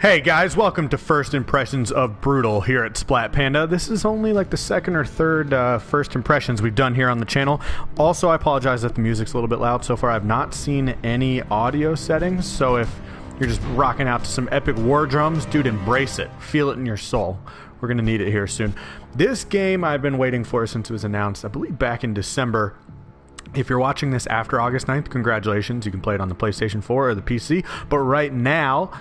Hey guys, welcome to First Impressions of Brutal here at Splat Panda. This is only like the second or third first impressions we've done here on the channel. Also, I apologize if the music's a little bit loud. So far, I've not seen any audio settings, so if you're just rocking out to some epic war drums, dude, embrace it. Feel it in your soul. We're going to need it here soon. This game I've been waiting for since it was announced, I believe back in December. If you're watching this after August 9th, congratulations. You can play it on the PlayStation 4 or the PC. But right now,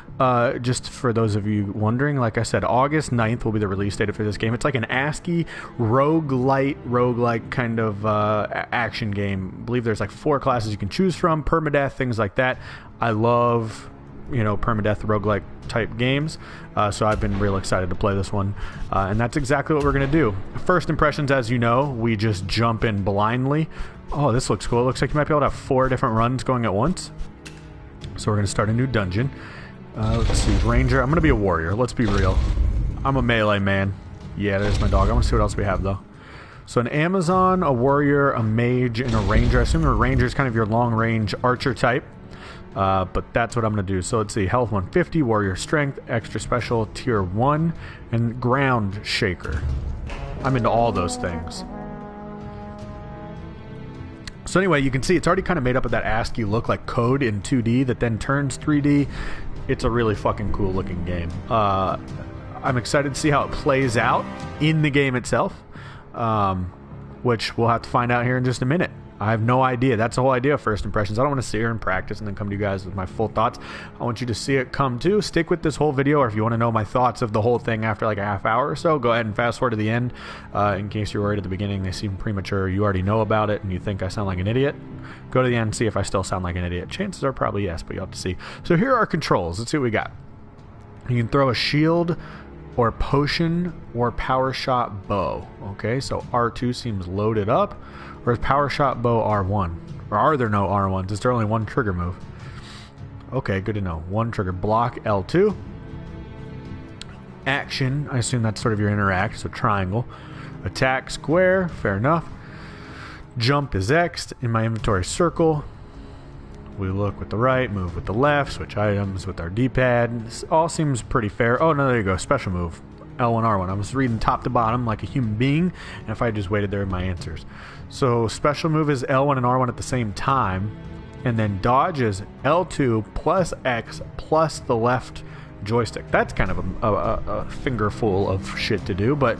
just for those of you wondering, like I said, August 9th will be the release date for this game. It's like an ASCII roguelite kind of action game. I believe there's like 4 classes you can choose from, permadeath, things like that. I love, you know, permadeath roguelike type games, so I've been real excited to play this one, and that's exactly what we're going to do. First impressions, as you know, we just jump in blindly. Oh, this looks cool. It looks like you might be able to have 4 different runs going at once. So we're going to start a new dungeon. Let's see, Ranger. I'm going to be a warrior. Let's be real. I'm a melee man. Yeah, there's my dog. I want to see what else we have, though. So an Amazon, a warrior, a mage, and a ranger. I assume a ranger is kind of your long-range archer type. But that's what I'm going to do. So let's see. Health 150, warrior strength, extra special, tier 1, and ground shaker. I'm into all those things. So anyway, you can see it's already kind of made up of that ASCII look, like code in 2D that then turns 3D. It's a really fucking cool looking game. I'm excited to see how it plays out in the game itself, which we'll have to find out here in just a minute. I have no idea. That's the whole idea of first impressions. I don't want to sit here and practice and then come to you guys with my full thoughts. I want you to see it come to. Stick with this whole video, or if you want to know my thoughts of the whole thing after like a half hour or so, go ahead and fast forward to the end. In case you're worried at the beginning they seem premature, you already know about it and you think I sound like an idiot, go to the end and see if I still sound like an idiot. Chances are probably yes, but you'll have to see. So here are our controls. Let's see what we got. You can throw a shield or potion or power shot bow. Okay, so R2 seems loaded up. Or is power shot bow R1? Or are there no R1s? Is there only one trigger move? Okay, good to know. One trigger. Block L2. Action, I assume that's sort of your interact, so triangle. Attack square, fair enough. Jump is X. In my inventory, circle. We look with the right, move with the left, switch items with our D-pad. This all seems pretty fair. Oh, no, there you go. Special move. L1, R1. I was reading top to bottom like a human being, and if I just waited there in my answers. So special move is L1 and R1 at the same time, and then dodge is L2 plus X plus the left joystick. That's kind of a fingerful of shit to do, but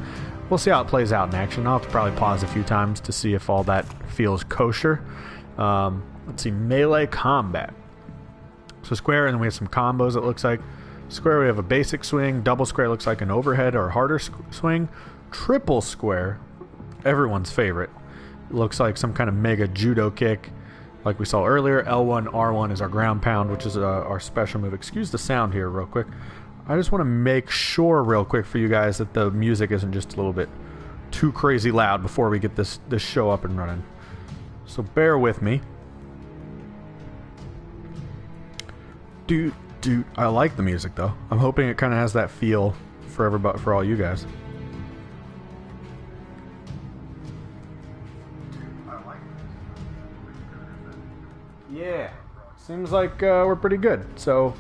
we'll see how it plays out in action. I'll have to probably pause a few times to see if all that feels kosher. Let's see, melee combat. So square, and then we have some combos, it looks like. Square, we have a basic swing. Double square looks like an overhead or harder swing. Triple square, everyone's favorite. Looks like some kind of mega judo kick like we saw earlier. L1, R1 is our ground pound, which is our special move. Excuse the sound here real quick. I just want to make sure real quick for you guys that the music isn't just a little bit too crazy loud before we get this show up and running. So bear with me. Dude, I like the music though. I'm hoping it kind of has that feel for everybody, for all you guys. Yeah, seems like we're pretty good. So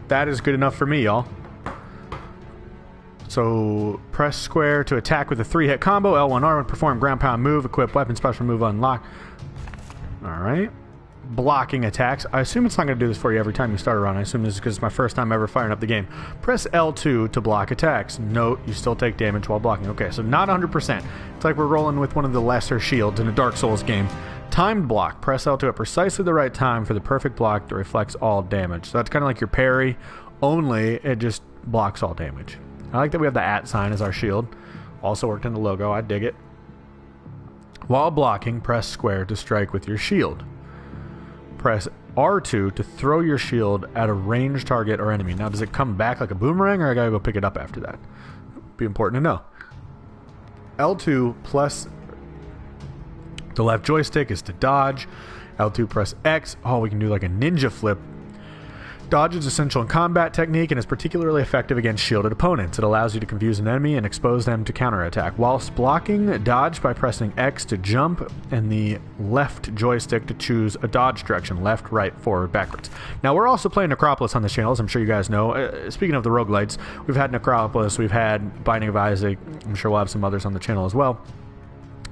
that is good enough for me, y'all. So press square to attack with a 3-hit combo. L1, R1, perform ground pound move, equip weapon, special move unlock. All right. Blocking attacks. I assume it's not going to do this for you every time you start a run. I assume this is because it's my first time ever firing up the game. Press L2 to block attacks. Note, you still take damage while blocking. Okay, so not 100%. It's like we're rolling with one of the lesser shields in a Dark Souls game. Timed block. Press L2 at precisely the right time for the perfect block that reflects all damage. So that's kind of like your parry, only it just blocks all damage. I like that we have the @ sign as our shield. Also worked in the logo. I dig it. While blocking, press square to strike with your shield. Press R2 to throw your shield at a ranged target or enemy. Now, does it come back like a boomerang, or I gotta go pick it up after that? Be important to know. L2 plus the left joystick is to dodge. L2 press X. Oh, we can do like a ninja flip Dodge is essential in combat technique and is particularly effective against shielded opponents. It allows you to confuse an enemy and expose them to counterattack. Whilst blocking, dodge by pressing X to jump and the left joystick to choose a dodge direction, left, right, forward, backwards. Now, we're also playing Necropolis on this channel, as I'm sure you guys know. Speaking of the roguelites, we've had Necropolis, we've had Binding of Isaac. I'm sure we'll have some others on the channel as well.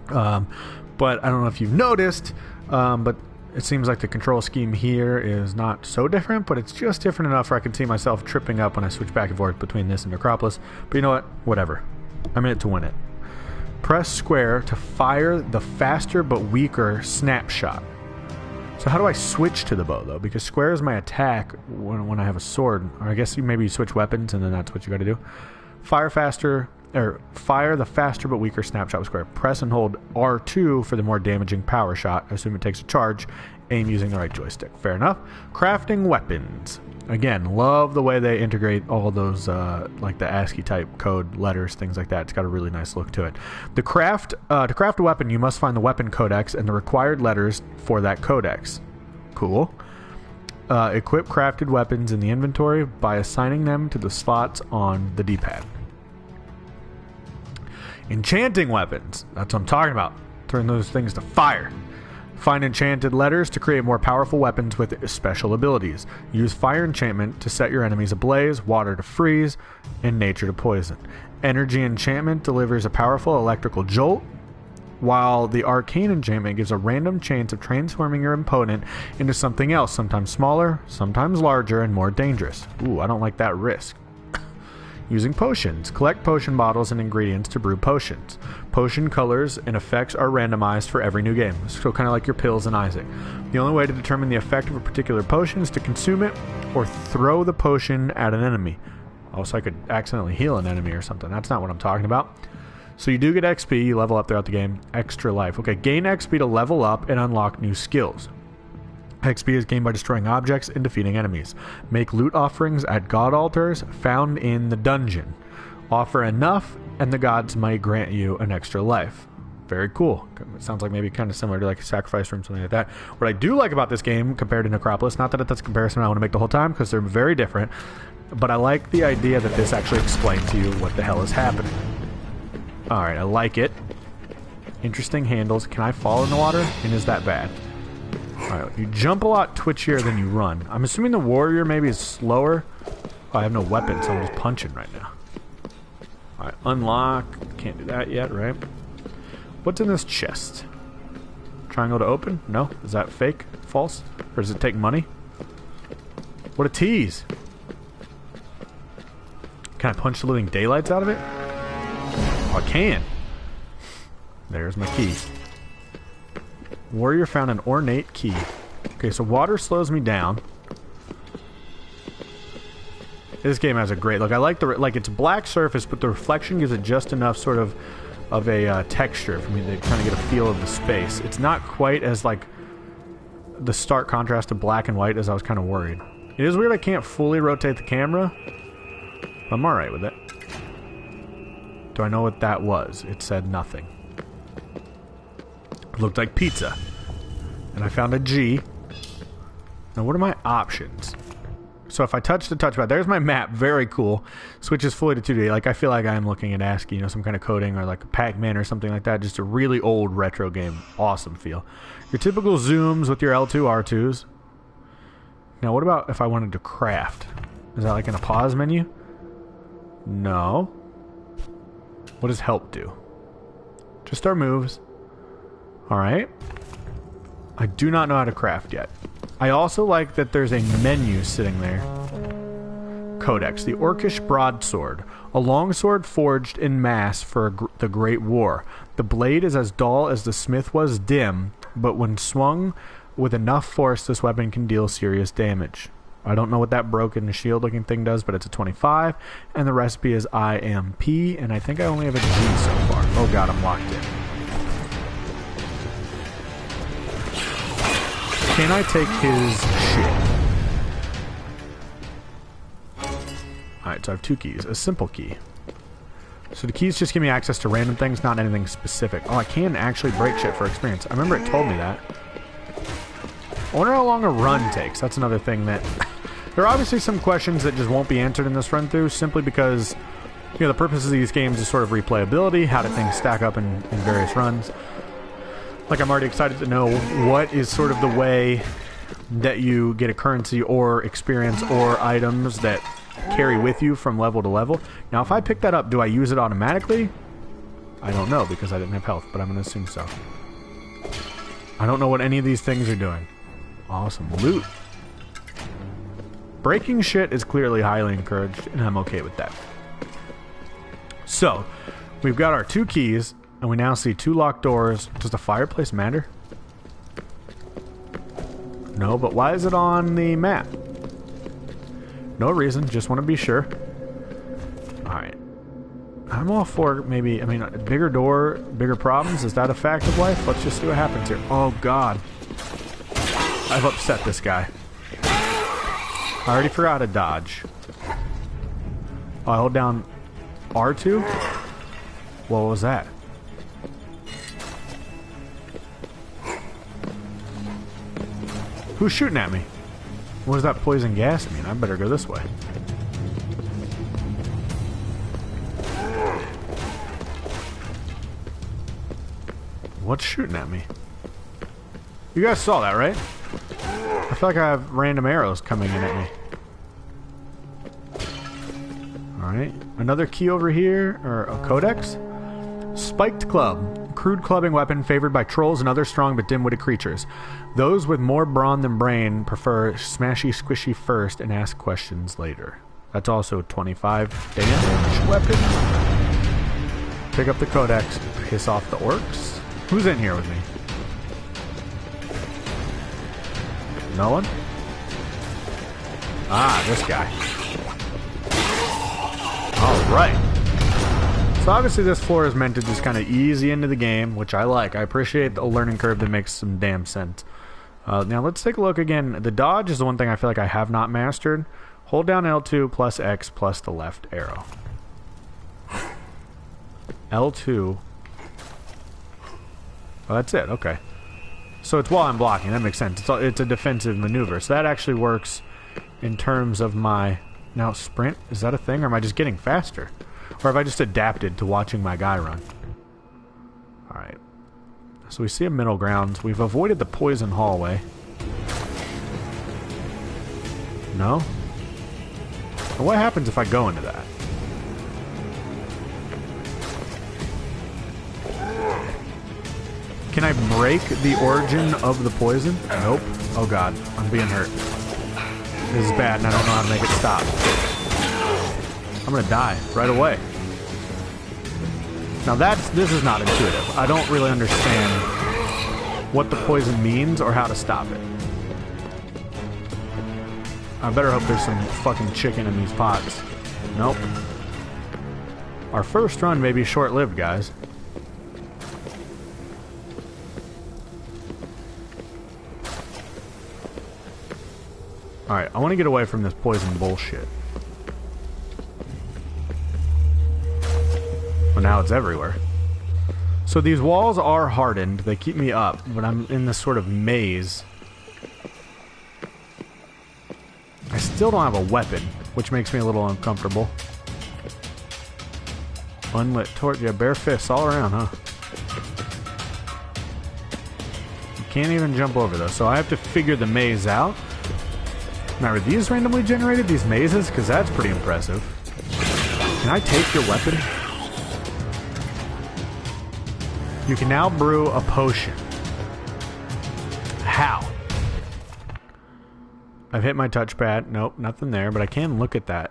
But I don't know if you've noticed, but it seems like the control scheme here is not so different, but it's just different enough where I can see myself tripping up when I switch back and forth between this and Necropolis. But you know what? Whatever. I'm in it to win it. Press square to fire the faster but weaker snapshot. So how do I switch to the bow, though? Because square is my attack when I have a sword. Or I guess maybe you switch weapons, and then that's what you got to do. Fire faster... or fire the faster but weaker snapshot with square. Press and hold R2 for the more damaging power shot. I assume it takes a charge. Aim using the right joystick. Fair enough. Crafting weapons. Again, love the way they integrate all those, like the ASCII type code, letters, things like that. It's got a really nice look to it. To craft a weapon, you must find the weapon codex and the required letters for that codex. Cool. Equip crafted weapons in the inventory by assigning them to the slots on the D-pad. Enchanting weapons. That's what I'm talking about. Turn those things to fire. Find enchanted letters to create more powerful weapons with special abilities. Use fire enchantment to set your enemies ablaze, water to freeze, and nature to poison. Energy enchantment delivers a powerful electrical jolt, while the arcane enchantment gives a random chance of transforming your opponent into something else, sometimes smaller, sometimes larger, and more dangerous. Ooh, I don't like that risk. Using potions. Collect potion bottles and ingredients to brew potions. Potion colors and effects are randomized for every new game, so kind of like your pills in Isaac. The only way to determine the effect of a particular potion is to consume it or throw the potion at an enemy. Oh, so I could accidentally heal an enemy or something. That's not what I'm talking about. So you do get XP, you level up throughout the game. Extra life. Okay, gain XP to level up and unlock new skills. XP is gained by destroying objects and defeating enemies. Make loot offerings at god altars found in the dungeon. Offer enough, and the gods might grant you an extra life. Very cool. It sounds like maybe kind of similar to like a sacrifice room, something like that. What I do like about this game compared to Necropolis, not that that's a comparison I want to make the whole time, because they're very different, but I like the idea that this actually explains to you what the hell is happening. Alright, I like it. Interesting handles. Can I fall in the water? And is that bad? Alright, you jump a lot twitchier than you run. I'm assuming the warrior maybe is slower. Oh, I have no weapon, so I'm just punching right now. Alright, unlock. Can't do that yet, right? What's in this chest? Triangle to open? No? Is that fake? False? Or does it take money? What a tease! Can I punch the living daylights out of it? Oh, I can! There's my key. Warrior found an ornate key. Okay, so water slows me down. This game has a great look. I like the it's black surface, but the reflection gives it just enough sort of a texture for me to kind of get a feel of the space. It's not quite as like the stark contrast to black and white as I was kind of worried. It is weird I can't fully rotate the camera, but I'm alright with it. Do I know what that was? It said nothing. It looked like pizza. And I found a G. Now what are my options? So if I touch the touchpad, there's my map, very cool. Switches fully to 2D. Like I feel like I'm looking at ASCII, you know, some kind of coding or like a Pac-Man or something like that. Just a really old retro game. Awesome feel. Your typical zooms with your L2, R2s. Now what about if I wanted to craft? Is that like in a pause menu? No. What does help do? Just our moves. Alright. I do not know how to craft yet. I also like that there's a menu sitting there. Codex. The Orcish Broadsword. A longsword forged in mass for the Great War. The blade is as dull as the smith was dim, but when swung with enough force, this weapon can deal serious damage. I don't know what that broken shield looking thing does, but it's a 25, and the recipe is IMP, and I think I only have a G so far. Oh god, I'm locked in. Can I take his shit? Alright, so I have two keys. A simple key. So the keys just give me access to random things, not anything specific. Oh, I can actually break shit for experience. I remember it told me that. I wonder how long a run takes. That's another thing that There are obviously some questions that just won't be answered in this run-through, simply because, you know, the purpose of these games is sort of replayability. How do things stack up in various runs? Like, I'm already excited to know what is sort of the way that you get a currency or experience or items that carry with you from level to level. Now, if I pick that up, do I use it automatically? I don't know, because I didn't have health, but I'm going to assume so. I don't know what any of these things are doing. Awesome. Loot. Breaking shit is clearly highly encouraged, and I'm okay with that. So, we've got our 2 keys, and we now see 2 locked doors. Does the fireplace matter? No, but why is it on the map? No reason, just want to be sure. Alright. I'm all for maybe, I mean, a bigger door, bigger problems. Is that a fact of life? Let's just see what happens here. Oh, God. I've upset this guy. I already forgot to dodge. Oh, I hold down R2? What was that? Who's shooting at me? What does that poison gas mean? I better go this way. What's shooting at me? You guys saw that, right? I feel like I have random arrows coming in at me. Alright. Another key over here. Or a codex? Spiked club. Crude clubbing weapon favored by trolls and other strong but dim-witted creatures. Those with more brawn than brain prefer smashy squishy first and ask questions later. That's also 25 damage weapon. Pick up the codex. Piss off the orcs. Who's in here with me? No one? Ah, this guy. Alright. So obviously this floor is meant to just kind of ease you into the game, which I like. I appreciate the learning curve that makes some damn sense. Now let's take a look again. The dodge is the one thing I feel like I have not mastered. Hold down L2 plus X plus the left arrow. L2. Oh, that's it. Okay. So it's while I'm blocking. That makes sense. It's a defensive maneuver. So that actually works in terms of my... Now, sprint? Is that a thing? Or am I just getting faster? Or have I just adapted to watching my guy run? Alright. So we see a middle ground. We've avoided the poison hallway. No? Well, what happens if I go into that? Can I break the origin of the poison? Nope. Oh god, I'm being hurt. This is bad and I don't know how to make it stop. I'm gonna die right away. Now this is not intuitive. I don't really understand what the poison means or how to stop it. I better hope there's some fucking chicken in these pots. Nope. Our first run may be short-lived, guys. Alright, I want to get away from this poison bullshit. Well, now it's everywhere. So these walls are hardened. They keep me up, but I'm in this sort of maze. I still don't have a weapon, which makes me a little uncomfortable. Unlit torch. Yeah, bare fists all around, huh? You can't even jump over those, so I have to figure the maze out. Now, are these randomly generated, these mazes? Because that's pretty impressive. Can I take your weapon? You can now brew a potion. How? I've hit my touchpad. Nope, nothing there, but I can look at that.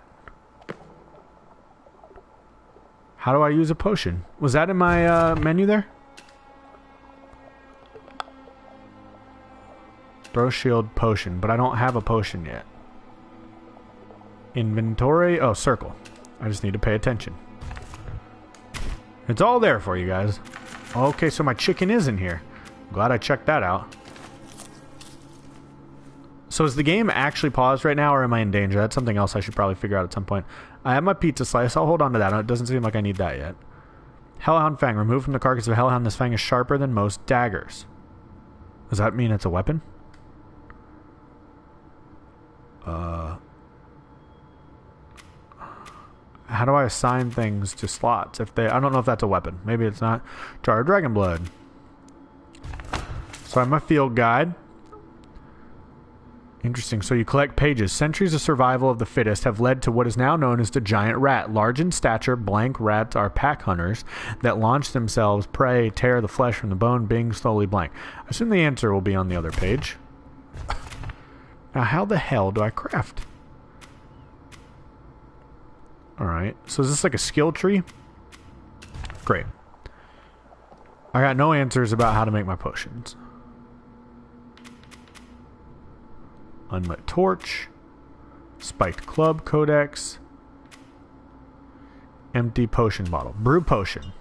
How do I use a potion? Was that in my menu there? Throw shield potion, but I don't have a potion yet. Inventory. Oh, circle. I just need to pay attention. It's all there for you guys. Okay, so my chicken is in here. Glad I checked that out. So is the game actually paused right now, or am I in danger? That's something else I should probably figure out at some point. I have my pizza slice. I'll hold on to that. It doesn't seem like I need that yet. Hellhound Fang. Removed from the carcass of a hellhound, this fang is sharper than most daggers. Does that mean it's a weapon? How do I assign things to slots? If they, I don't know if that's a weapon. Maybe it's not. Jar of Dragon Blood. So I have my field guide. Interesting. So you collect pages. Centuries of survival of the fittest have led to what is now known as the giant rat. Large in stature, blank rats are pack hunters that launch themselves, prey, tear the flesh from the bone, being slowly blank. I assume the answer will be on the other page. Now, how the hell do I craft? Alright. So is this like a skill tree? Great. I got no answers about how to make my potions. Unlit torch, spiked club codex, empty potion bottle, brew potion.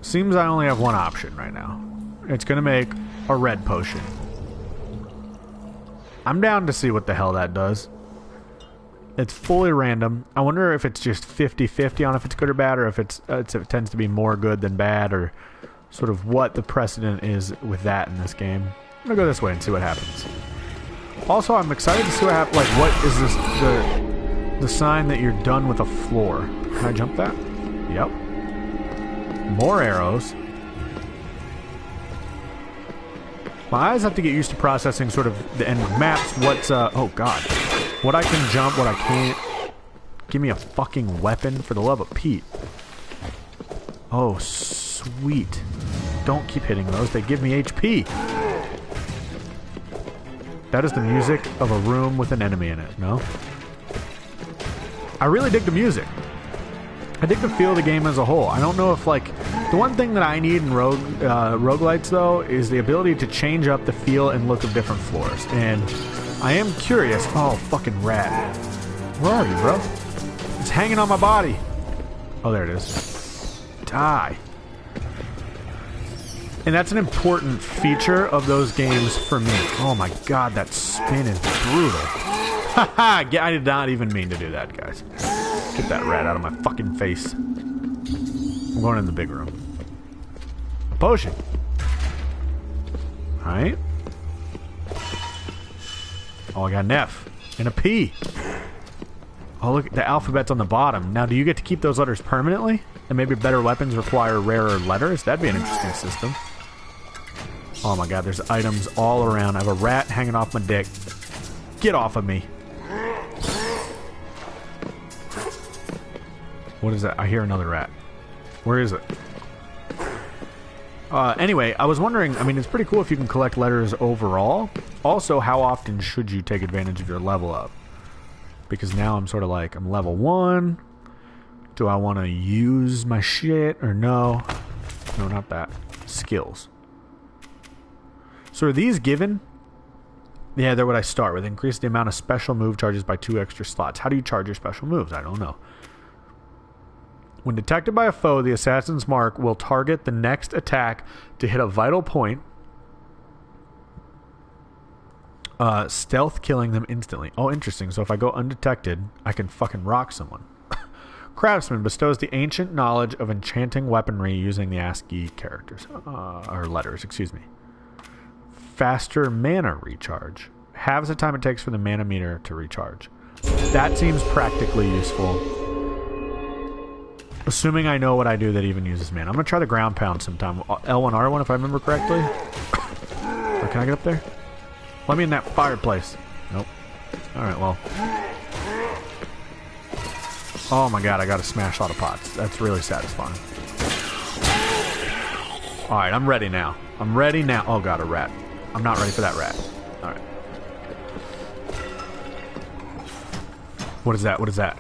Seems I only have one option right now. It's gonna make a red potion. I'm down to see what the hell that does. It's fully random. I wonder if it's just 50-50 on if it's good or bad, or if it tends to be more good than bad, or sort of what the precedent is with that in this game. I'm gonna go this way and see what happens. Also, I'm excited to see what happens. Like, what is this? The sign that you're done with a floor. Can I jump that? Yep. More arrows. My eyes have to get used to processing sort of the end of maps. What's oh god, what I can jump, what I can't. Give me a fucking weapon for the love of Pete. Oh, sweet. Don't keep hitting those. They give me HP. That is the music of a room with an enemy in it, no? I really dig the music. I dig the feel of the game as a whole. I don't know if, like... The one thing that I need in roguelites, though, is the ability to change up the feel and look of different floors. And I am curious... Oh, fucking rat. Where are you, bro? It's hanging on my body. Oh, there it is. Die. And that's an important feature of those games for me. Oh my god, that spin is brutal. Haha, I did not even mean to do that, guys. Get that rat out of my fucking face. I'm going in the big room. A potion. Alright. Oh, I got an F. And a P. Oh, look, the alphabet's on the bottom. Now, do you get to keep those letters permanently? And maybe better weapons require rarer letters? That'd be an interesting system. Oh my god, there's items all around. I have a rat hanging off my dick. Get off of me. What is that? I hear another rat. Where is it? Anyway, I was wondering, I mean, it's pretty cool if you can collect letters overall. Also, how often should you take advantage of your level up? Because now I'm sort of like, I'm level 1. Do I want to use my shit or no? No, not that. Skills. So are these given? Yeah, they're what I start with. Increase the amount of special move charges by 2 extra slots. How do you charge your special moves? I don't know. When detected by a foe, the assassin's mark will target the next attack to hit a vital point. Stealth killing them instantly. Oh, interesting. So if I go undetected, I can fucking rock someone. Craftsman bestows the ancient knowledge of enchanting weaponry using the ASCII characters. Or letters, excuse me. Faster mana recharge. Halves the time it takes for the mana meter to recharge. That seems practically useful. Assuming I know what I do that even uses mana. I'm going to try the ground pound sometime. L1, R1 if I remember correctly. Or can I get up there? Let me in that fireplace. Nope. Alright, well. Oh my god, I got to smash a lot of pots. That's really satisfying. Alright, I'm ready now. I'm ready now. Oh god, a rat. I'm not ready for that rat. Alright. What is that? What is that?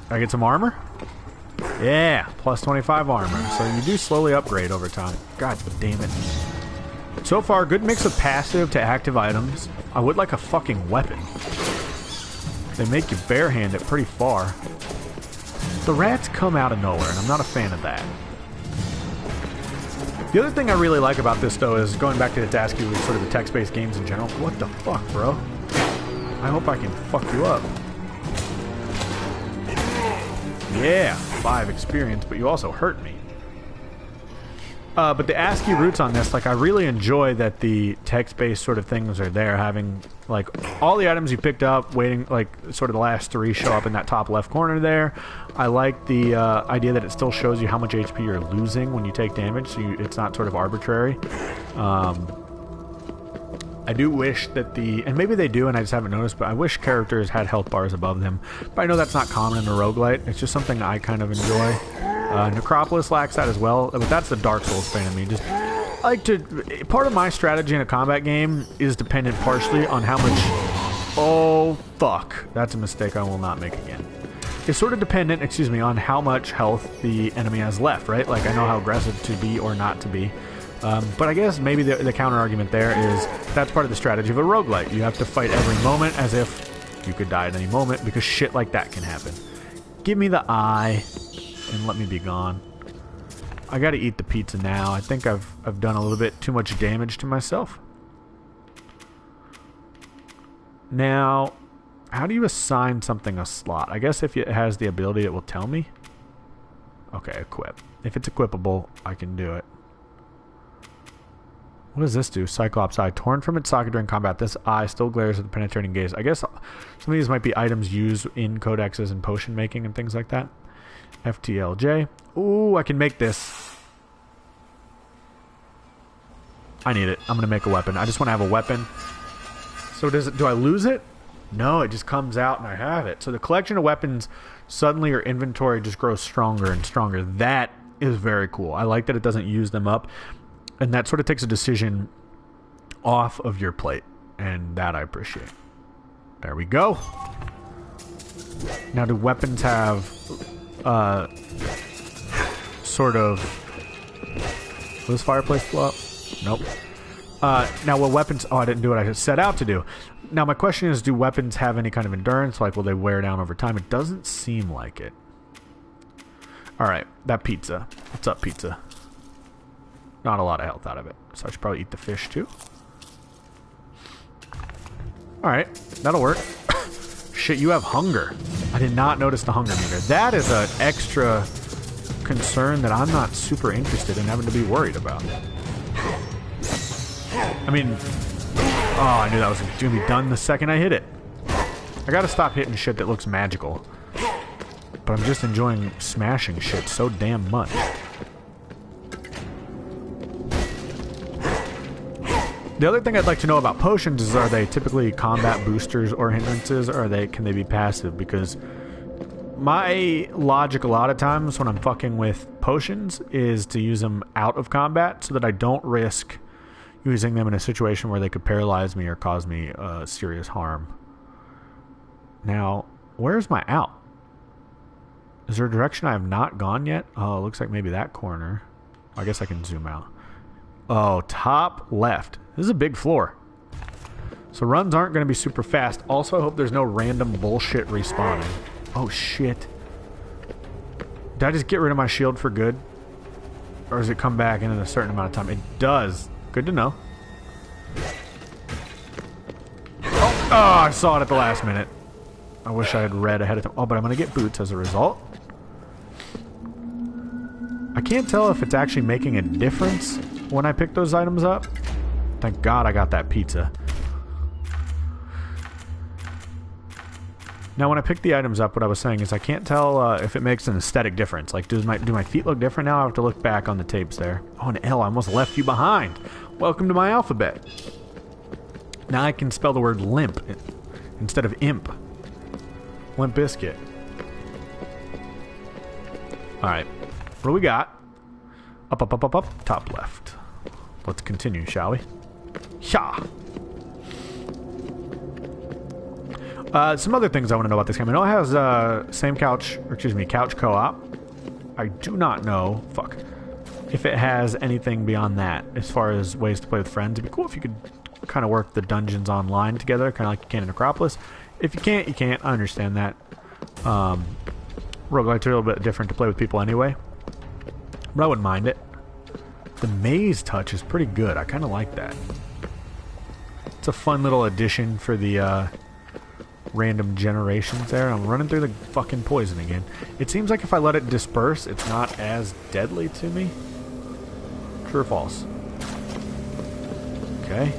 Can I get some armor? Yeah, plus 25 armor. So you do slowly upgrade over time. God damn it. So far, good mix of passive to active items. I would like a fucking weapon. They make you barehand it pretty far. The rats come out of nowhere, and I'm not a fan of that. The other thing I really like about this, though, is going back to its ASCII with sort of the text-based games in general. What the fuck, bro? I hope I can fuck you up. Yeah, 5 experience, but you also hurt me. But the ASCII roots on this, like, I really enjoy that the text-based sort of things are there, having, like, all the items you picked up, waiting, like, sort of the last 3 show up in that top left corner there. I like the idea that it still shows you how much HP you're losing when you take damage, so it's not sort of arbitrary. I do wish that and maybe they do and I just haven't noticed, but I wish characters had health bars above them. But I know that's not common in a roguelite. It's just something I kind of enjoy. Necropolis lacks that as well, but that's the Dark Souls fan in me. Just like to... Part of my strategy in a combat game is dependent partially on how much... Oh, fuck. That's a mistake I will not make again. It's sort of dependent, excuse me, on how much health the enemy has left, right? Like, I know how aggressive to be or not to be. But I guess maybe the counter-argument there is that's part of the strategy of a roguelite. You have to fight every moment as if you could die at any moment because shit like that can happen. Give me the eye and let me be gone. I gotta eat the pizza now. I think I've done a little bit too much damage to myself. Now, how do you assign something a slot? I guess if it has the ability, it will tell me. Okay, equip. If it's equipable, I can do it. What does this do? Cyclops eye. Torn from its socket during combat, this eye still glares at the penetrating gaze. I guess some of these might be items used in codexes and potion making and things like that. FTLJ. Ooh, I can make this. I need it. I'm going to make a weapon. I just want to have a weapon. So do I lose it? No, it just comes out and I have it. So the collection of weapons, suddenly your inventory just grows stronger and stronger. That is very cool. I like that it doesn't use them up. And that sort of takes a decision off of your plate. And that I appreciate. There we go. Now, do weapons have sort of... Will this fireplace blow up? Nope. Now, what weapons... Oh, I didn't do what I set out to do. Now, my question is, do weapons have any kind of endurance? Like, will they wear down over time? It doesn't seem like it. Alright, that pizza. What's up, pizza? Not a lot of health out of it. So I should probably eat the fish, too. Alright, that'll work. Shit, you have hunger. I did not notice the hunger meter. That is an extra concern that I'm not super interested in having to be worried about. I mean... Oh, I knew that was going to be done the second I hit it. I gotta stop hitting shit that looks magical. But I'm just enjoying smashing shit so damn much. The other thing I'd like to know about potions is, are they typically combat boosters or hindrances, or can they be passive? Because my logic a lot of times when I'm fucking with potions is to use them out of combat so that I don't risk using them in a situation where they could paralyze me or cause me serious harm. Now, where's my out? Is there a direction I have not gone yet? Oh, it looks like maybe that corner. I guess I can zoom out. Oh, top left. This is a big floor. So runs aren't going to be super fast. Also, I hope there's no random bullshit respawning. Oh, shit. Did I just get rid of my shield for good? Or does it come back in a certain amount of time? It does. Good to know. Oh, I saw it at the last minute. I wish I had read ahead of time. Oh, but I'm going to get boots as a result. I can't tell if it's actually making a difference when I pick those items up. Thank God I got that pizza. Now, when I pick the items up, what I was saying is I can't tell if it makes an aesthetic difference. Like, do my feet look different now? I have to look back on the tapes there. Oh, an L. I almost left you behind. Welcome to my alphabet. Now I can spell the word limp instead of imp. Limp Biscuit. Alright. What do we got? Up, up, up, up, up. Top left. Let's continue, shall we? Sha! Some other things I want to know about this game. I know it has couch co-op. I do not know, if it has anything beyond that as far as ways to play with friends. It'd be cool if you could kind of work the dungeons online together, kind of like you can in Necropolis. If you can't, you can't. I understand that. Roguelites are a little bit different to play with people anyway, but I wouldn't mind it. The maze touch is pretty good. I kind of like that. It's a fun little addition for the random generations there. I'm running through the fucking poison again. It seems like if I let it disperse, it's not as deadly to me. True or false? Okay.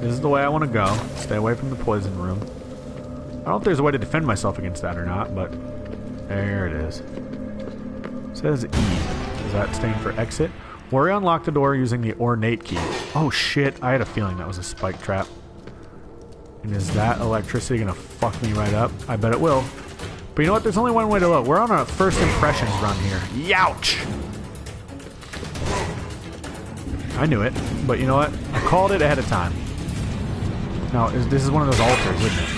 This is the way I want to go. Stay away from the poison room. I don't know if there's a way to defend myself against that or not, but there it is. It says E. Is that staying for exit? Worry unlock the door using the ornate key. Oh shit, I had a feeling that was a spike trap. And is that electricity gonna fuck me right up? I bet it will. But you know what? There's only one way to look. We're on a first impressions run here. Youch! I knew it, but you know what? I called it ahead of time. Now, this is one of those altars, isn't it?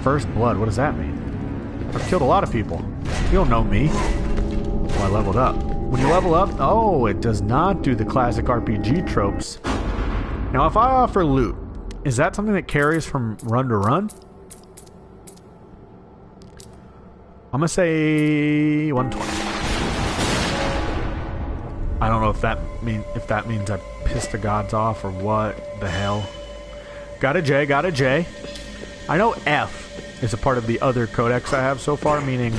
First blood, what does that mean? I've killed a lot of people. You don't know me. Oh, I leveled up. When you level up, oh, it does not do the classic RPG tropes. Now, if I offer loot, is that something that carries from run to run? I'm gonna say 120. I don't know if that means I pissed the gods off or what the hell. Got a J, got a J. I know F is a part of the other codex I have so far, meaning,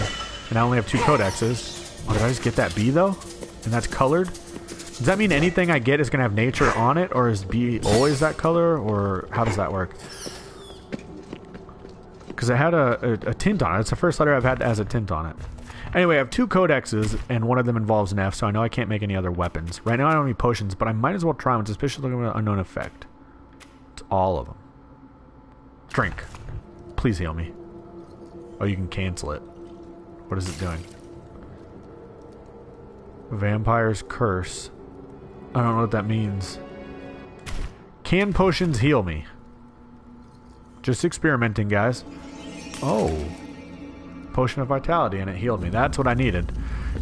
and I only have 2 codexes. Oh, did I just get that B though? And that's colored? Does that mean anything I get is going to have nature on it, or is B always that color, or how does that work? Because it had a tint on it. It's the first letter I've had that has a tint on it. Anyway, I have 2 codexes, and one of them involves an F, so I know I can't make any other weapons. Right now I don't have any potions, but I might as well try one. Suspicious looking with an unknown effect. It's all of them. Drink. Please heal me. Oh, you can cancel it. What is it doing? Vampire's Curse. I don't know what that means. Can potions heal me? Just experimenting, guys. Oh. Potion of Vitality, and it healed me. That's what I needed.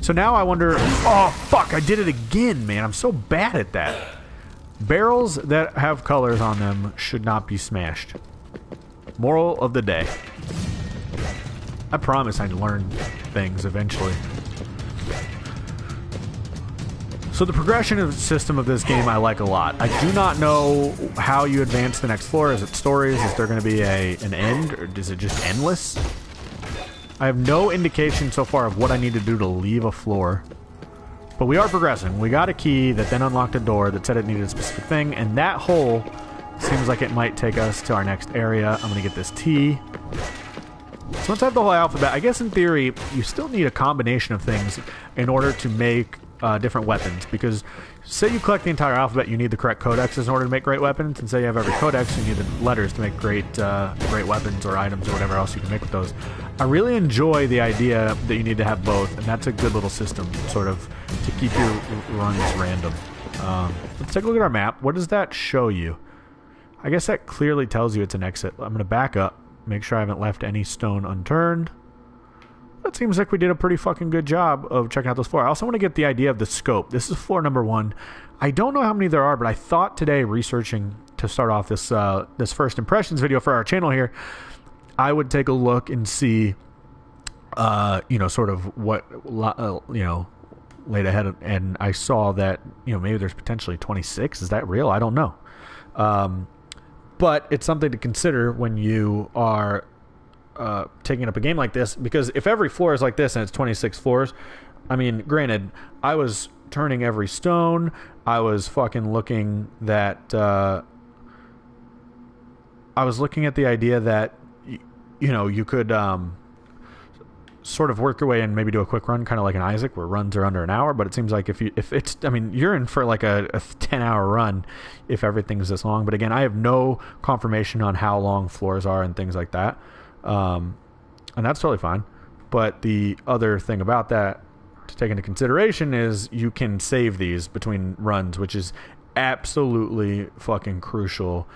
So now I wonder... Oh, fuck! I did it again, man. I'm so bad at that. Barrels that have colors on them should not be smashed. Moral of the day. I promise I'd learn things eventually. So the progression system of this game I like a lot. I do not know how you advance the next floor. Is it stories? Is there going to be an end? Or is it just endless? I have no indication so far of what I need to do to leave a floor. But we are progressing. We got a key that then unlocked a door that said it needed a specific thing. And that hole seems like it might take us to our next area. I'm going to get this T. So once I have the whole alphabet, I guess in theory, you still need a combination of things in order to make different weapons, because say you collect the entire alphabet, you need the correct codexes in order to make great weapons, and say you have every codex, you need the letters to make great weapons or items or whatever else you can make with those. I really enjoy the idea that you need to have both, and that's a good little system, sort of, to keep your runs random. Let's take a look at our map. What does that show you? I guess that clearly tells you it's an exit. I'm going to back up, make sure I haven't left any stone unturned. That seems like we did a pretty fucking good job of checking out this floor. I also want to get the idea of the scope. This is floor number 1. I don't know how many there are, but I thought today, researching to start off this this first impressions video for our channel here, I would take a look and see, sort of what, laid ahead. And I saw that, maybe there's potentially 26. Is that real? I don't know. But it's something to consider when you are taking up a game like this, because if every floor is like this and it's 26 floors, I mean, granted, I was turning every stone, I was fucking looking that I was looking at the idea that you could sort of work your way and maybe do a quick run, kind of like an Isaac where runs are under an hour. But it seems like you're in for like a 10-hour run if everything's this long. But again, I have no confirmation on how long floors are and things like that. And that's totally fine. But the other thing about that to take into consideration is you can save these between runs, which is absolutely fucking crucial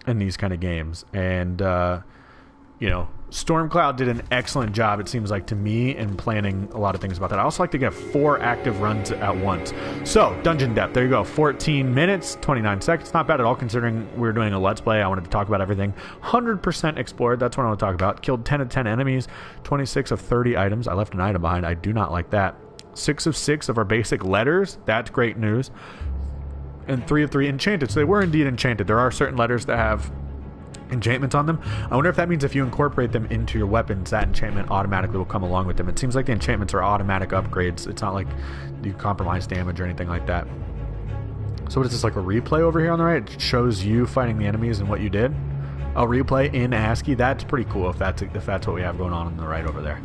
in these kind of games. And, Stormcloud did an excellent job, it seems like to me, in planning a lot of things about that. I also like to get 4 active runs at once. So, dungeon depth, there you go. 14 minutes, 29 seconds. Not bad at all considering we were doing a Let's Play. I wanted to talk about everything. 100% explored, that's what I want to talk about. Killed 10 of 10 enemies, 26 of 30 items. I left an item behind. I do not like that. 6 of 6 of our basic letters. That's great news. And 3 of 3 enchanted. So they were indeed enchanted. There are certain letters that have enchantments on them. I wonder if that means if you incorporate them into your weapons, that enchantment automatically will come along with them. It seems like the enchantments are automatic upgrades. It's not like you compromise damage or anything like that. So what is this, like a replay over here on the right? It shows you fighting the enemies and what you did. A replay in ASCII. That's pretty cool if that's what we have going on the right over there.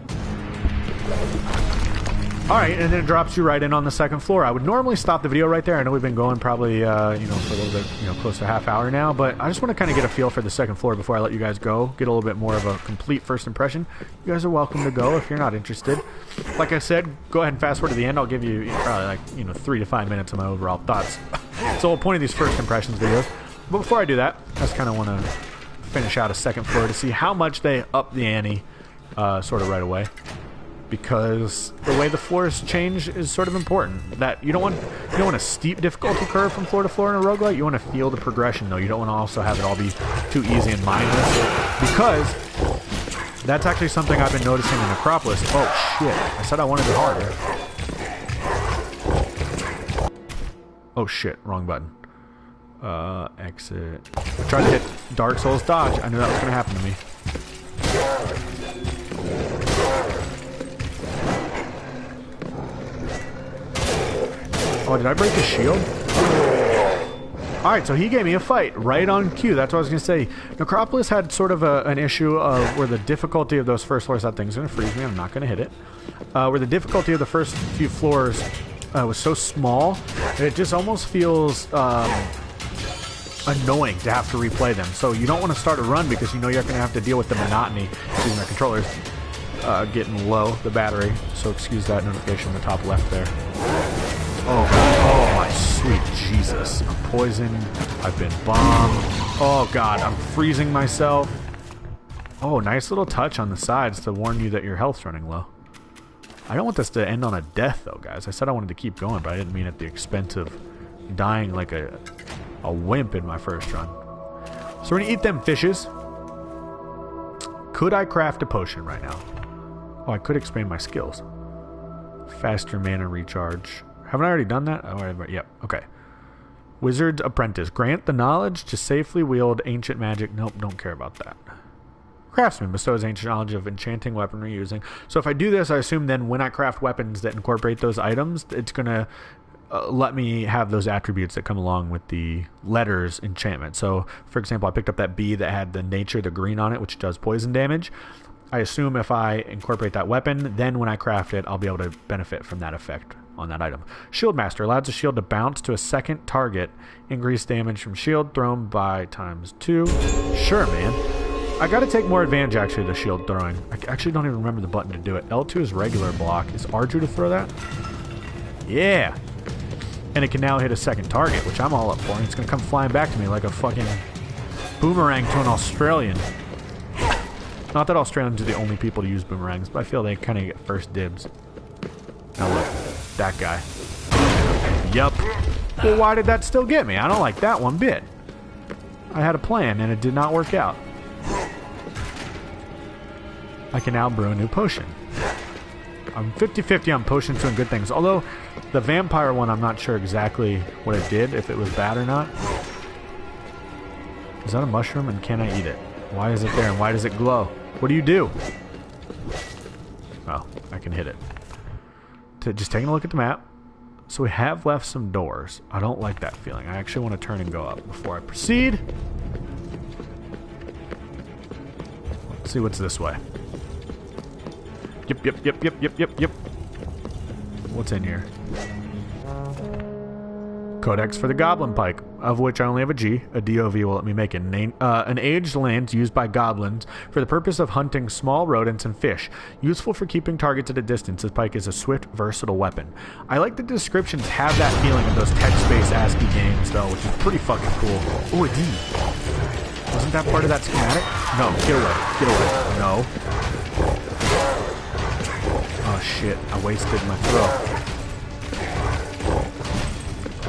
Alright, and then it drops you right in on the second floor. I would normally stop the video right there. I know we've been going probably, for a little bit, close to a half hour now, but I just want to kind of get a feel for the second floor before I let you guys go, get a little bit more of a complete first impression. You guys are welcome to go if you're not interested. Like I said, go ahead and fast forward to the end. I'll give you probably 3 to 5 minutes of my overall thoughts. It's the whole point of these first impressions videos. But before I do that, I just kind of want to finish out a second floor to see how much they up the ante sort of right away. Because the way the floors change is sort of important. That you don't want a steep difficulty curve from floor to floor in a roguelite. You want to feel the progression, though. You don't want to also have it all be too easy and mindless. Because that's actually something I've been noticing in Acropolis. Oh, shit. I said I wanted it harder. Oh, shit. Wrong button. Exit. I tried to hit Dark Souls dodge. I knew that was going to happen to me. Oh, did I break his shield? Alright, so he gave me a fight right on cue. That's what I was going to say. Necropolis had sort of an issue of where the difficulty of those first floors, that thing's going to freeze me, I'm not going to hit it, where the difficulty of the first few floors was so small that it just almost feels annoying to have to replay them. So you don't want to start a run because you know you're going to have to deal with the monotony. Excuse my controller's getting low, the battery. So excuse that notification in the top left there. Oh my sweet Jesus. I'm poisoned. I've been bombed. Oh god, I'm freezing myself. Oh, nice little touch on the sides to warn you that your health's running low. I don't want this to end on a death though, guys. I said I wanted to keep going, but I didn't mean at the expense of dying like a wimp in my first run. So we're gonna eat them fishes. Could I craft a potion right now? Oh, I could expand my skills. Faster mana recharge. Haven't I already done that? Oh, yep. Okay. Wizard's Apprentice. Grant the knowledge to safely wield ancient magic. Nope, don't care about that. Craftsman bestows ancient knowledge of enchanting weaponry using. So if I do this, I assume then when I craft weapons that incorporate those items, it's going to let me have those attributes that come along with the letters enchantment. So, for example, I picked up that bee that had the nature, the green on it, which does poison damage. I assume if I incorporate that weapon, then when I craft it, I'll be able to benefit from that effect on that item. Shield Master allows the shield to bounce to a second target. Increase damage from shield thrown by ×2. Sure, man. I gotta take more advantage, actually, of the shield throwing. I actually don't even remember the button to do it. L2 is regular block. Is R2 to throw that? Yeah. And it can now hit a second target, which I'm all up for. And it's gonna come flying back to me like a fucking boomerang to an Australian. Not that Australians are the only people to use boomerangs, but I feel they kind of get first dibs. Now look, that guy. Yup. Well, why did that still get me? I don't like that one bit. I had a plan, and it did not work out. I can now brew a new potion. I'm 50-50 on potions doing good things. Although, the vampire one, I'm not sure exactly what it did, if it was bad or not. Is that a mushroom, and can I eat it? Why is it there, and why does it glow? What do you do? Oh, I can hit it. Just taking a look at the map. So we have left some doors. I don't like that feeling. I actually want to turn and go up before I proceed. Let's see what's this way. Yep. What's in here? Codex for the Goblin Pike, of which I only have a G. A DOV will let me make it. An aged lance used by goblins for the purpose of hunting small rodents and fish. Useful for keeping targets at a distance. This pike is a swift, versatile weapon. I like the descriptions have that feeling of those text-based ASCII games, though, which is pretty fucking cool. Oh, a D. Wasn't that part of that schematic? No, get away. Get away. No. Oh, shit. I wasted my throw.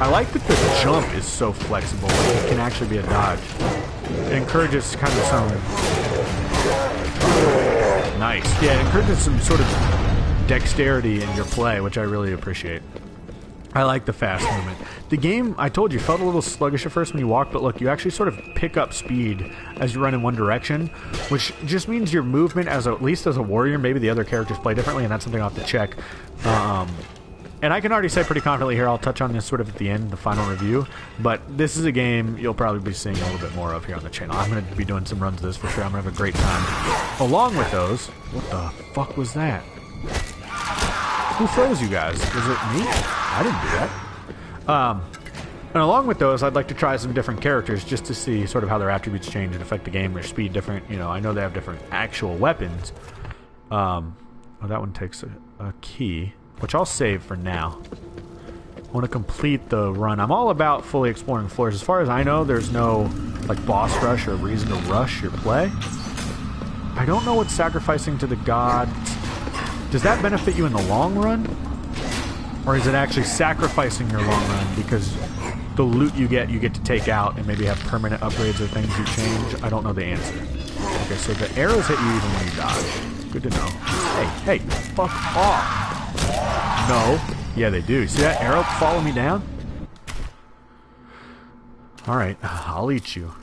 I like that the jump is so flexible. It can actually be a dodge. It encourages kind of some... Nice. Yeah, it encourages some sort of dexterity in your play, which I really appreciate. I like the fast movement. The game, I told you, felt a little sluggish at first when you walk, but look, you actually sort of pick up speed as you run in one direction, which just means your movement, at least as a warrior, maybe the other characters play differently, and that's something I'll have to check. And I can already say pretty confidently here, I'll touch on this sort of at the end, the final review, but this is a game you'll probably be seeing a little bit more of here on the channel. I'm going to be doing some runs of this for sure. I'm going to have a great time. Along with those, what the fuck was that? Who froze you guys? Was it me? I didn't do that. And along with those, I'd like to try some different characters just to see sort of how their attributes change and affect the game, their speed different. You know, I know they have different actual weapons. Oh, that one takes a key, which I'll save for now. I want to complete the run. I'm all about fully exploring floors. As far as I know, there's no like boss rush or reason to rush your play. I don't know what sacrificing to the gods... Does that benefit you in the long run? Or is it actually sacrificing your long run because the loot you get to take out and maybe have permanent upgrades or things you change? I don't know the answer. Okay, so the arrows hit you even when you dodge. Good to know. Hey, fuck off. No. Yeah, they do. See that arrow follow me down? Alright, I'll eat you.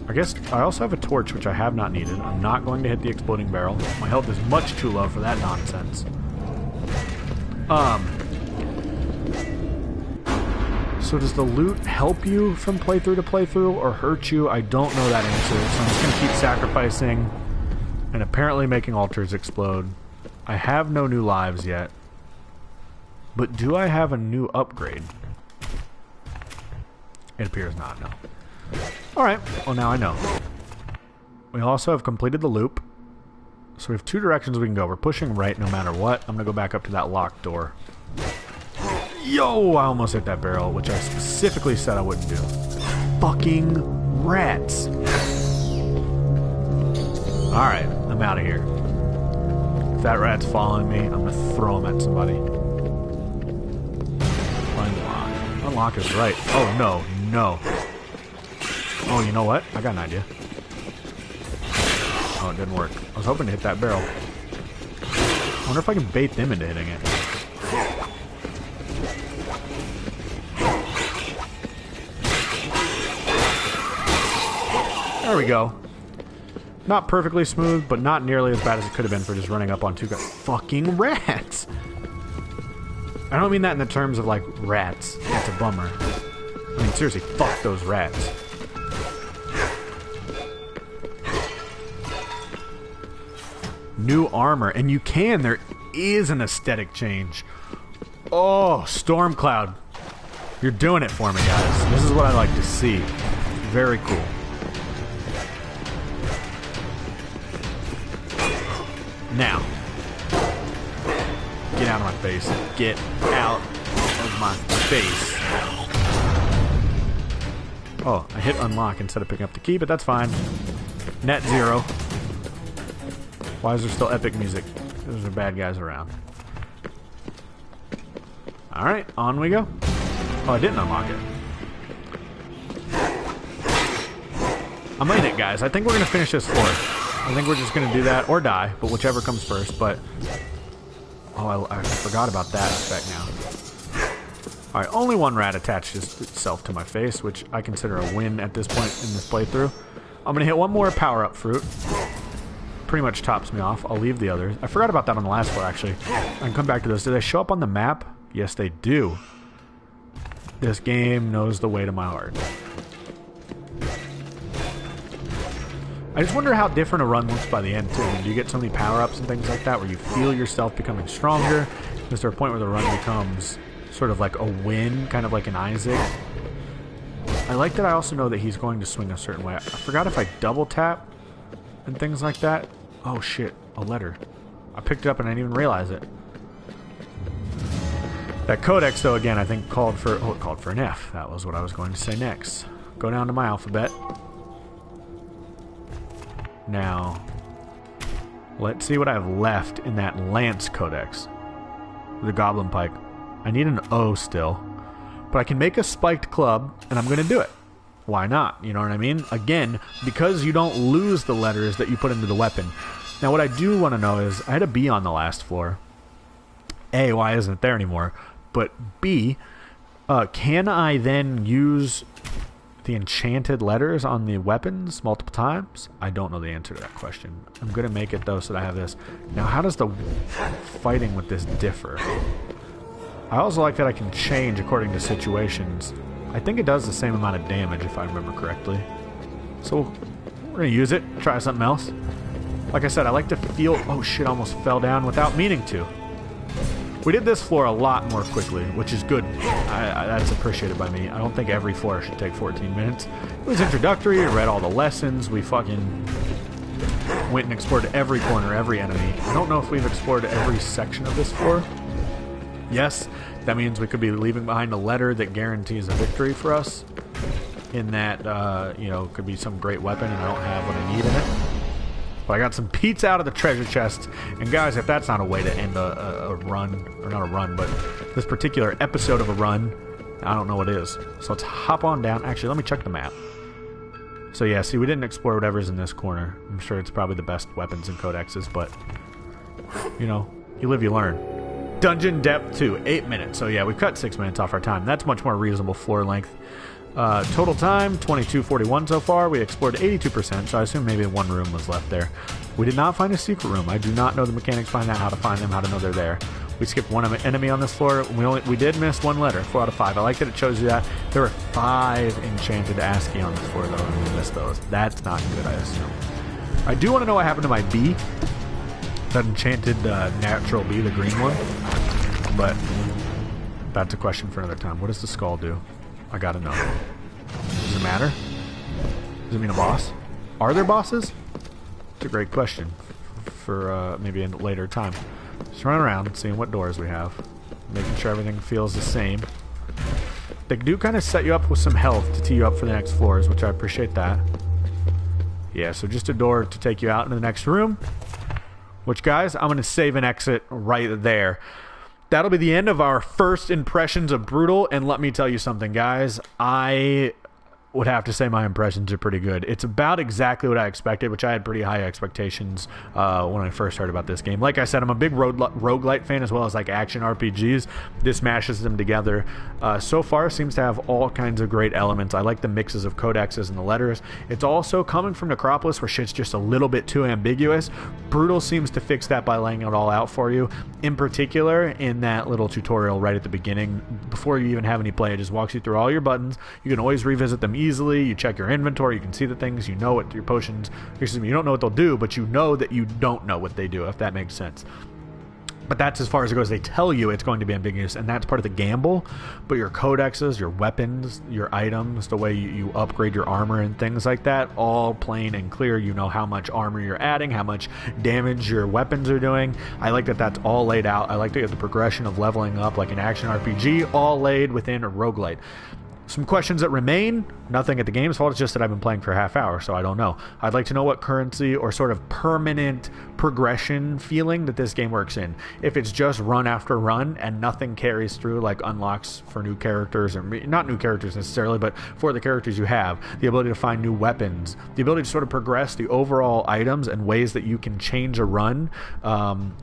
I guess I also have a torch, which I have not needed. I'm not going to hit the exploding barrel. My health is much too low for that nonsense. So does the loot help you from playthrough to playthrough or hurt you? I don't know that answer, so I'm just going to keep sacrificing and apparently making altars explode. I have no new lives yet. But do I have a new upgrade? It appears not, no. Alright, well now I know. We also have completed the loop. So we have two directions we can go. We're pushing right no matter what. I'm going to go back up to that locked door. Yo! I almost hit that barrel, which I specifically said I wouldn't do. Fucking rats! Alright, I'm out of here. If that rat's following me, I'm going to throw him at somebody. Unlock. Unlock is right. Oh no, no. Oh, you know what? I got an idea. Oh, it didn't work. I was hoping to hit that barrel. I wonder if I can bait them into hitting it. There we go. Not perfectly smooth, but not nearly as bad as it could have been for just running up on two guys. Fucking rats! I don't mean that in the terms of, like, rats. That's a bummer. I mean, seriously, fuck those rats. New armor, and you can. There is an aesthetic change. Oh, Stormcloud. You're doing it for me, guys. This is what I like to see. Very cool. Now, get out of my face. Get out of my face. Oh, I hit unlock instead of picking up the key, but that's fine. Net zero. Why is there still epic music? Those are bad guys around. Alright, on we go. Oh, I didn't unlock it. I'm in it, guys. I think we're going to finish this floor. I think we're just going to do that, or die, but whichever comes first, but... Oh, I forgot about that effect now. Alright, only one rat attached itself to my face, which I consider a win at this point in this playthrough. I'm going to hit one more power-up fruit. Pretty much tops me off. I'll leave the others. I forgot about that on the last floor, actually. I can come back to those. Do they show up on the map? Yes, they do. This game knows the way to my heart. I just wonder how different a run looks by the end, too. I mean, do you get so many power-ups and things like that where you feel yourself becoming stronger? Is there a point where the run becomes sort of like a win, kind of like an Isaac? I like that I also know that he's going to swing a certain way. I forgot if I double tap and things like that. Oh shit, a letter. I picked it up and I didn't even realize it. That codex, though, again, I think called for... Oh, it called for an F. That was what I was going to say next. Go down to my alphabet. Now, let's see what I have left in that Lance Codex. The Goblin Pike. I need an O still. But I can make a spiked club, and I'm going to do it. Why not? You know what I mean? Again, because you don't lose the letters that you put into the weapon. Now, what I do want to know is, I had a B on the last floor. A, why isn't it there anymore? But B, can I then use the enchanted letters on the weapons multiple times? I don't know the answer to that question. I'm going to make it, though, so that I have this. Now, how does the fighting with this differ? I also like that I can change according to situations. I think it does the same amount of damage, if I remember correctly. So, we're going to use it, try something else. Like I said, I like to feel... Oh, shit, I almost fell down without meaning to. We did this floor a lot more quickly, which is good. That's appreciated by me. I don't think every floor should take 14 minutes. It was introductory, I read all the lessons, we fucking went and explored every corner, every enemy. I don't know if we've explored every section of this floor. Yes, that means we could be leaving behind a letter that guarantees a victory for us. In that, you know, could be some great weapon and I don't have what I need in it. But I got some pizza out of the treasure chest. And guys, if that's not a way to end a run, or not a run, but this particular episode of a run, I don't know what is. So let's hop on down. Actually, let me check the map. So yeah, see, we didn't explore whatever's in this corner. I'm sure it's probably the best weapons and codexes, but, you know, you live, you learn. Dungeon depth 2, 8 minutes. So yeah, we've cut 6 minutes off our time. That's much more reasonable floor length. Total time, 22:41 so far. We explored 82%, so I assume maybe one room was left there. We did not find a secret room. I do not know the mechanics behind that, how to find them, how to know they're there. We skipped one enemy on this floor. We did miss one letter, 4 out of 5. I like that it shows you that. There were 5 enchanted ASCII on this floor, though, and we missed those. That's not good, I assume. I do want to know what happened to my bee. That enchanted natural bee, the green one. But that's a question for another time. What does the skull do? I gotta know. Does it matter? Does it mean a boss? Are there bosses? It's a great question for maybe a later time. Just running around, seeing what doors we have, making sure everything feels the same. They do kind of set you up with some health to tee you up for the next floors, which I appreciate that. Yeah, so just a door to take you out into the next room. Which, guys, I'm going to save and exit right there. That'll be the end of our first impressions of Brutal, and let me tell you something, guys. I would have to say my impressions are pretty good. It's about exactly what I expected, which I had pretty high expectations when I first heard about this game. Like I said, I'm a big roguelite fan as well as like action RPGs. This mashes them together. So far seems to have all kinds of great elements. I like the mixes of codexes and the letters. It's also coming from Necropolis where shit's just a little bit too ambiguous. Brutal seems to fix that by laying it all out for you. In particular, in that little tutorial right at the beginning, before you even have any play, it just walks you through all your buttons. You can always revisit them easily. You check your inventory, you can see the things, you know what your potions, excuse me, you don't know what they'll do, but you know that you don't know what they do, if that makes sense. But that's as far as it goes. They tell you it's going to be ambiguous, and that's part of the gamble. But your codexes, your weapons, your items, the way you upgrade your armor and things like that, all plain and clear. You know how much armor you're adding, how much damage your weapons are doing. I like that that's all laid out. I like to get the progression of leveling up like an action RPG, all laid within a roguelite. Some questions that remain, nothing at the game's fault, it's just that I've been playing for a half hour, so I don't know. I'd like to know what currency or sort of permanent progression feeling that this game works in. If it's just run after run and nothing carries through, like unlocks for new characters, or not new characters necessarily, but for the characters you have, the ability to find new weapons, the ability to sort of progress the overall items and ways that you can change a run,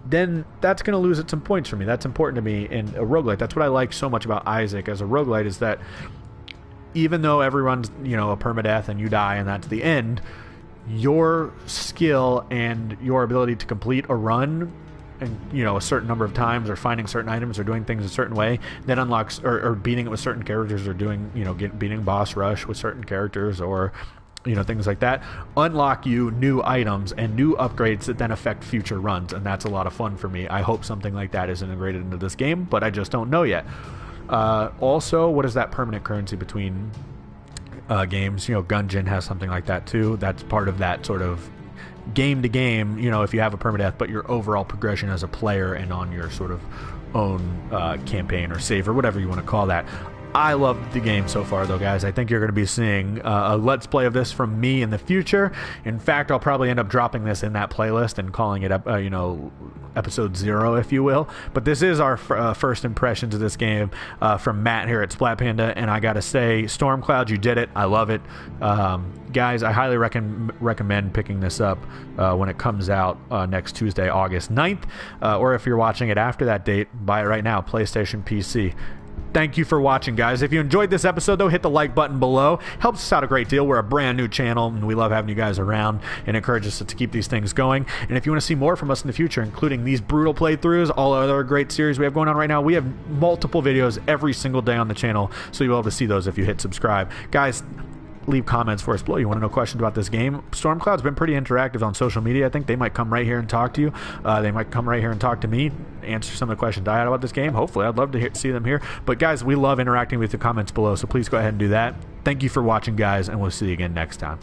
then that's going to lose at some points for me. That's important to me in a roguelite. That's what I like so much about Isaac as a roguelite, is that even though everyone's, you know, a permadeath and you die and that's the end, your skill and your ability to complete a run and, you know, a certain number of times, or finding certain items, or doing things a certain way, that unlocks, or beating it with certain characters, or doing, you know, beating boss rush with certain characters, or, you know, things like that, unlock you new items and new upgrades that then affect future runs, and that's a lot of fun for me. I hope something like that is integrated into this game, but I just don't know yet. Also, what is that permanent currency between games? You know, Gungeon has something like that too. That's part of that sort of game to game, you know, if you have a permadeath, but your overall progression as a player and on your sort of own campaign or save or whatever you want to call that. I love the game so far, though, guys. I think you're going to be seeing a Let's Play of this from me in the future. In fact, I'll probably end up dropping this in that playlist and calling it, you know, episode 0, if you will. But this is our first impressions of this game from Matt here at Splat Panda, and I gotta say, Stormcloud, you did it. I love it. Guys, I highly recommend picking this up when it comes out next Tuesday, August 9th. Or if you're watching it after that date, buy it right now, PlayStation, PC. Thank you for watching, guys. If you enjoyed this episode, though, hit the like button below. Helps us out a great deal. We're a brand new channel, and we love having you guys around and encourages us to keep these things going. And if you want to see more from us in the future, including these brutal playthroughs, all other great series we have going on right now, we have multiple videos every single day on the channel, so you'll be able to see those if you hit subscribe. Guys, leave comments for us below. You want to know questions about this game? Stormcloud's been pretty interactive on social media. I think they might come right here and talk to you. They might come right here and talk to me, answer some of the questions I had about this game. Hopefully, I'd love to see them here. But guys, we love interacting with the comments below, so please go ahead and do that. Thank you for watching, guys, and we'll see you again next time.